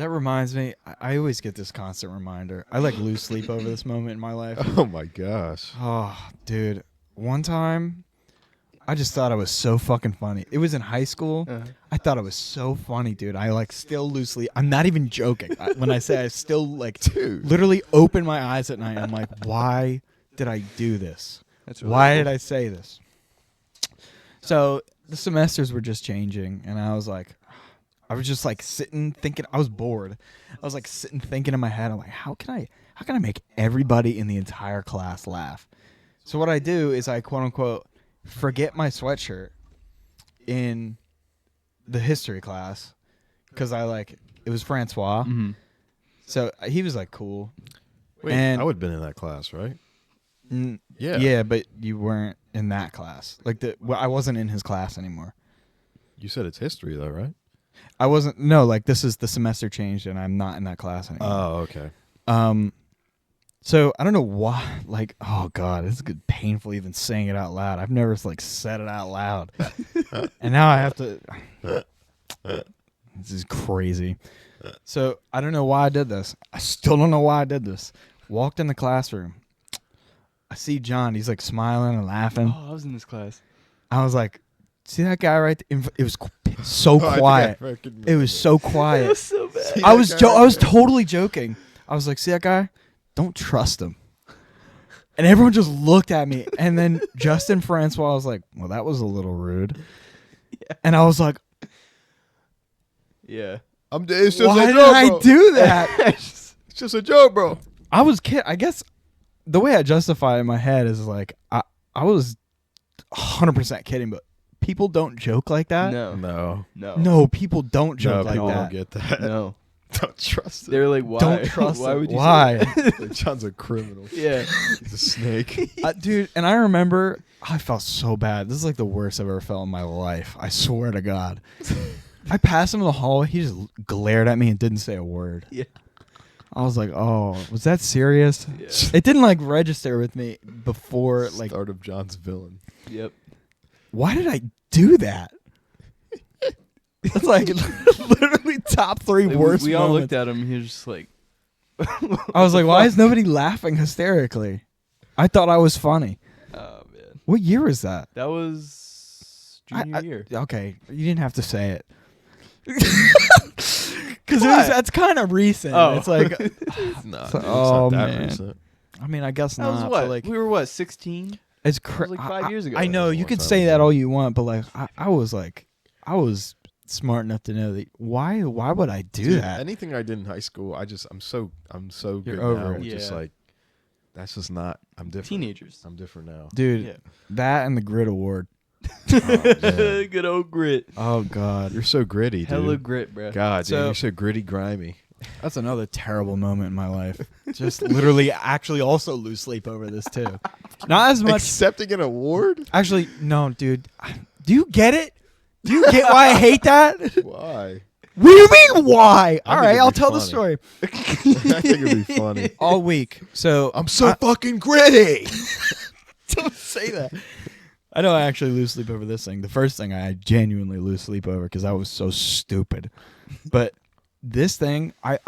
That reminds me, I always get this constant reminder. I like lose sleep over this moment in my life. Oh my gosh. Oh, dude. One time, I just thought I was so fucking funny. It was in high school. I thought it was so funny, dude. I like still lose sleep. I'm not even joking. When I say I still like Dude. literally open my eyes at night. I'm like, why did I do this? That's really Why cool. did I say this? So the semesters were just changing, and I was just like sitting thinking. I was bored. I was like sitting thinking in my head. I'm like, how can I make everybody in the entire class laugh? So what I do is I quote unquote forget my sweatshirt in the history class because it was Francois. Mm-hmm. So he was like cool. Wait, And- I would have been in that class, right? Yeah. Yeah, but you weren't in that class. I wasn't in his class anymore. You said it's history, though, right? I wasn't. No, this is the semester changed, and I'm not in that class anymore. Oh, okay. So I don't know why. Oh god, it's good, painful even saying it out loud. I've never said it out loud, and now I have to. This is crazy. So I don't know why I did this. I still don't know why I did this. Walked in the classroom. I see John. He's smiling and laughing. Oh, I was in this class. I was like, "See that guy right there?" It was so quiet. It was so quiet. It was so bad. I was totally joking. I was like, "See that guy? Don't trust him." And everyone just looked at me. And then Justin Francois was like, "Well, that was a little rude." Yeah. And I was like, Yeah. It's just "Why a did joke, I bro. do that?" It's just a joke, bro. I was kidding. I guess the way I justify it in my head is I was 100% kidding, but people don't joke like that. No. No, people don't joke like people that. don't get that. No. Don't trust They it. were like, why? Don't trust Why him. would you Why? say that? Like, John's a criminal. Yeah. He's a snake. Dude, and I remember I felt so bad. This is the worst I've ever felt in my life. I swear to God. I passed him in the hallway. He just glared at me and didn't say a word. Yeah. I was like, "Oh, was that serious?" Yeah. It didn't register with me before. Start of John's villain. Yep. Why did I do that? That's literally top three Like, worst. we all moments. looked at him. He was just like, I was like, "Why is nobody laughing hysterically?" I thought I was funny. oh man, What year was that? that was junior year. Okay, you didn't have to say it. Because that's kind of recent. Oh. It's like, No, So- it's oh, not that man. recent. I mean, I guess That was not. what? But We were what? 16. it's was like 5 years ago. I know That's a you long could time say that ago. all you want, but I was smart enough to know that why would I do Dude, that? anything I did in high school, I'm so good over now. it. Just Yeah. that's just not. I'm different. Teenagers. I'm different now. Dude, Yeah. that and the grit award. Oh, man. Good old grit. Oh God, You're so gritty, dude. Hella grit, bro. God, So- dude, you're so gritty, grimy. that's another terrible moment in my life. Just literally, actually, also lose sleep over this too. Not as much. Accepting an award? Actually, no, dude. Do you get it? Do you get why I hate that? Why? What do you mean why? I All think right, it'd I'll be tell the funny. story. I think it'd be funny. All week. So I'm so fucking gritty. don't say that. I know I actually lose sleep over this thing. The first thing I genuinely lose sleep over because I was so stupid. But this thing, I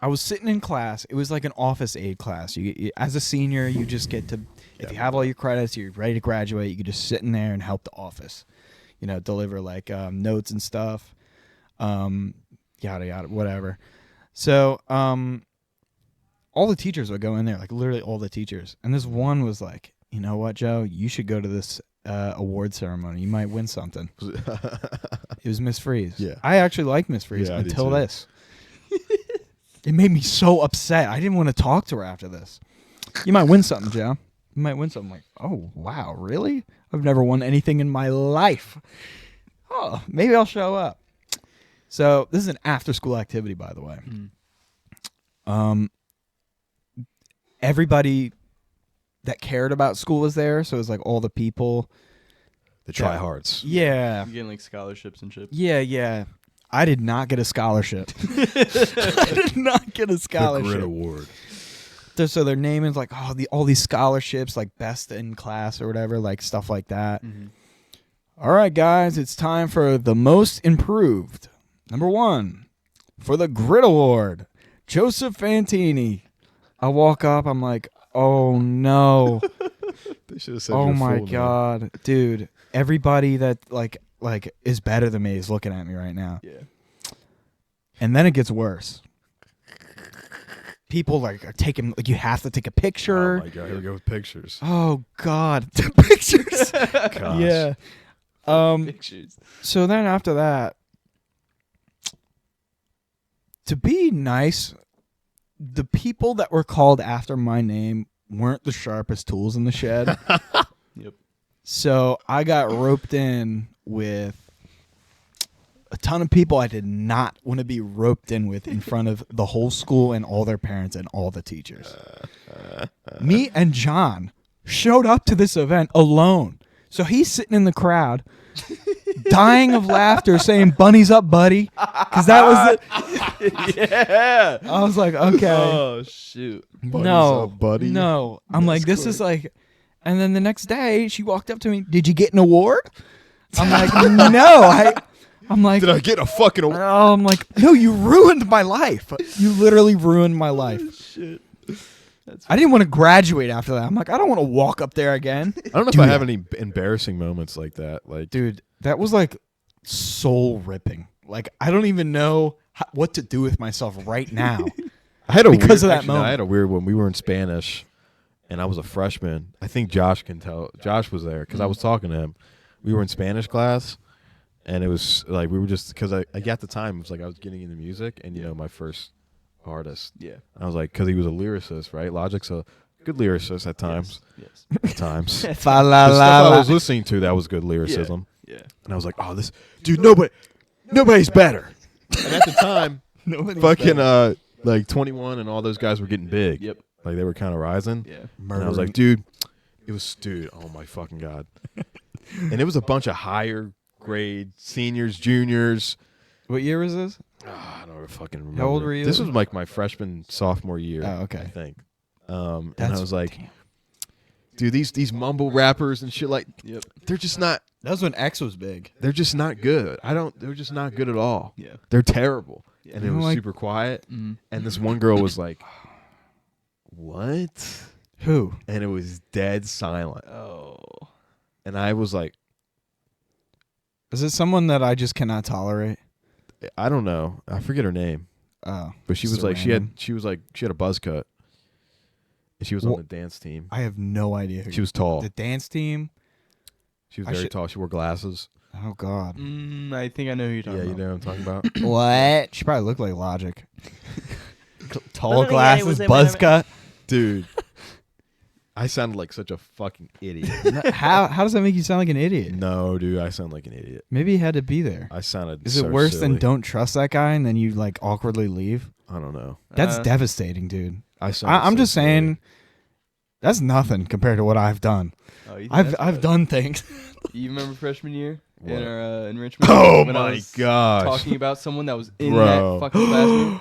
was sitting in class. It was like an office aid class. As a senior, you just get to, if you have all your credits, you're ready to graduate, you can just sit in there and help the office. Deliver notes and stuff, yada yada, whatever. So all the teachers would go in there, literally all the teachers. And this one was like, "You know what, Joe? You should go to this award ceremony. You might win something." It was Miss Freeze. Yeah. I actually liked Miss Freeze Yeah, I did until too. this. It made me so upset. I didn't want to talk to her after this. "You might win something, Joe. You might win something." I'm like, "Oh, wow, really? I've never won anything in my life. Oh, maybe I'll show up." So this is an after-school activity, by the way. Everybody that cared about school was there, so it was all the people. The tryhards. Yeah, You're getting scholarships and shit. yeah. I did not get a scholarship. I did not get a The grit scholarship. award. So their name is all these scholarships, best in class or whatever, stuff like that. Mm-hmm. All right, guys, it's time for the most improved. Number 1, for the Grit Award, Joseph Fantini. I walk up. I'm like, oh no. They should have said Oh your my full name. God, dude. Everybody that like is better than me is looking at me right now. Yeah. And then it gets worse. People like are taking you have to take a picture. Oh my God, here we go with pictures. Oh God, the pictures. Gosh. Yeah. Pictures. So then after that, to be nice, the people that were called after my name weren't the sharpest tools in the shed. Yep. So I got roped in with a ton of people I did not want to be roped in with in front of the whole school and all their parents and all the teachers. Me and John showed up to this event alone. So he's sitting in the crowd, dying of laughter, saying, "Bunnies up, buddy," because that was it. Yeah. I was like, okay, Oh shoot. Bunnies no, up, buddy. no. I'm like, That's this is like, and then the next day she walked up to me. Did you get an award? I'm like, no. I'm like, Did I get a fucking award? oh, I'm like, no, you ruined my life. You literally ruined my life. Shit. That's I didn't want to graduate after that. I'm like, I don't want to walk up there again. I don't know if Do I that. have any embarrassing moments like that. Like, Dude, that was like soul ripping. Like, I don't even know what to do with myself right now. I had a because weird, of that actually, no, moment. I had a weird one. We were in Spanish, and I was a freshman. I think Josh can tell. Josh was there because I was talking to him. We were in Spanish class, and it was like we were just because I at the time it was like I was getting into music, and you know my first artist. yeah. I was like, because he was a lyricist, right? Logic's a good lyricist at times. Yes. At times. The Fa la stuff la I la. was listening to that was good lyricism, Yeah. and I was like, oh, this dude, nobody's better. And at the time, fucking like 21 and all those guys were getting big. Yep. Like they were kind of rising. Yeah. And I was like, dude, oh my fucking God. And it was a bunch of higher grade seniors, juniors. What year was this? I don't fucking remember. How old were you? This was like my freshman, sophomore year. Oh, okay. I think. And I was like, dude, these mumble rappers and shit, like, Yep. they're just not. That was when X was big. They're just not good. They're just not good at all. Yeah. They're terrible. Yeah. And You it know, was like- super quiet. Mm. And this one girl was like, what? Who? And it was dead silent. Oh. And I was like, Is it someone that I just cannot tolerate? I don't know. I forget her name. Oh, But she was so like, random. she had a buzz cut. And she was on Wha- the dance team. I have no idea. Who She was tall. the dance team. She was I very should- tall. She wore glasses. Oh God. I think I know who you're talking Yeah, you about. know what I'm talking about. What? She probably looked like Logic. Tall Doesn't he glasses, say buzz whatever- cut. Dude. I sounded like such a fucking idiot. How does that make you sound like an idiot? No, dude, I sound like an idiot. Maybe you had to be there. I sounded Is so it worse than silly. don't trust that guy and then you like awkwardly leave? I don't know. That's Uh, devastating, dude. I sounded I'm so just silly. saying, that's nothing compared to what I've done. Oh, you think I've that's I've bad? done things. You remember freshman year What? in our enrichment? Oh when I my was gosh. Talking about someone that was in Bro. that fucking classroom.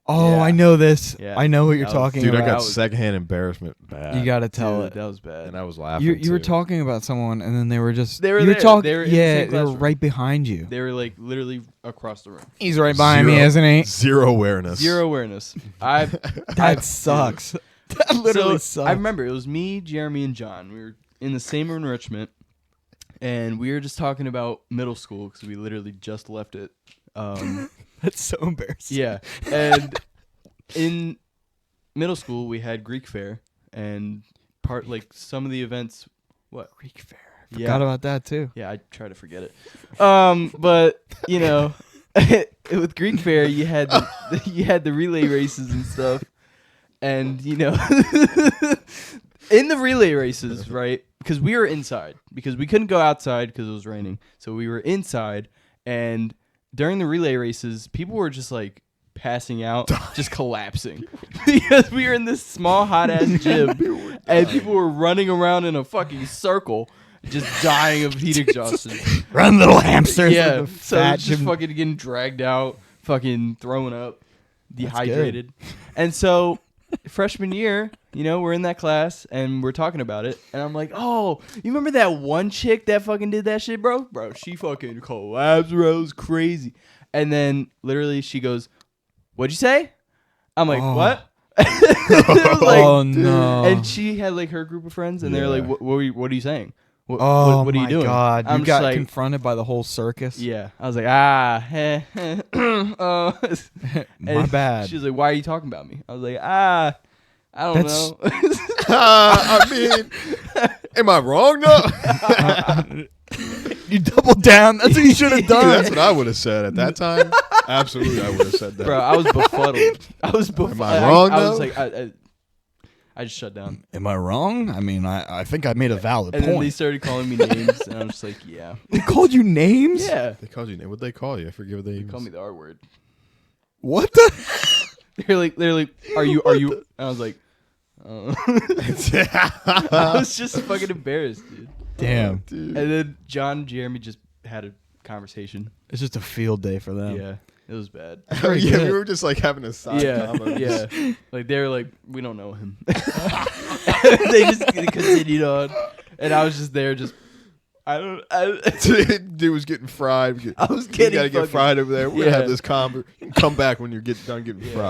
Oh, Yeah. I know this. Yeah. I know what you're That was- talking Dude, I about. got That was- secondhand embarrassment bad. You got to tell Dude, it. that was bad. And I was laughing. You were too. talking about someone, and then they were just They were you were there. talking. They were in the Yeah, same they were classroom. right behind you. They were like literally across the room. He's right behind me, Zero. isn't he? Zero awareness. Zero awareness. That sucks. That literally So, sucks. I remember it was me, Jeremy, and John. We were in the same enrichment, and we were just talking about middle school because we literally just left it. That's so embarrassing. Yeah, and in middle school we had Greek fair, and some of the events. What? Greek fair. Yeah. Forgot about that too. Yeah, I try to forget it. But you know, with Greek fair, you had the relay races and stuff, and you know, in the relay races, right? Because we were inside because we couldn't go outside because it was raining, so we were inside. And during the relay races, people were just like passing out, just collapsing because we were in this small hot ass gym, and people were running around in a fucking circle. Just dying of heat exhaustion. Run, little hamsters. Yeah, like the so fat it's just gym- fucking getting dragged out, fucking throwing up, That's dehydrated. And so freshman year, you know, we're in that class and we're talking about it, and I'm like, oh, you remember that one chick that fucking did that shit, bro? Bro, she fucking collapsed, bro. It was crazy. And then literally she goes, what'd you say? I'm like, Oh. what? It was like, oh no! and she had like her group of friends, and they're like, Yeah. what are you saying? What oh are you my doing? God! I'm You just got like, confronted by the whole circus. yeah. I was like, My and bad. She was like, why are you talking about me? I was like, I don't That's- know. I mean, am I wrong though? You doubled down. That's what you should have Dude, done. that's what I would have said at that time. Absolutely, I would have said that. Bro, I was befuddled. I was befuddled. Am I wrong, I was though? like, I just shut down. Am I wrong? I mean, I think I made a valid And then they point. started calling me names, and I'm just like, yeah. They called you names? Yeah. They called you. What'd they call you? I forget what they They called me the R word. What the? They're like, are you? And I was like, I was just fucking embarrassed, dude. Damn. Dude. And then John and Jeremy just had a conversation. It's just a field day for them. Yeah, it was bad. Oh, yeah, good. we were just like having a side Yeah, combo. yeah. Like they were like, we don't know him. They just continued on, and I was just there, just Dude was getting fried. I was You getting gotta get fucking- fried over there. We're gonna Yeah. have this convo. You can come back when you get done getting Yeah. fried.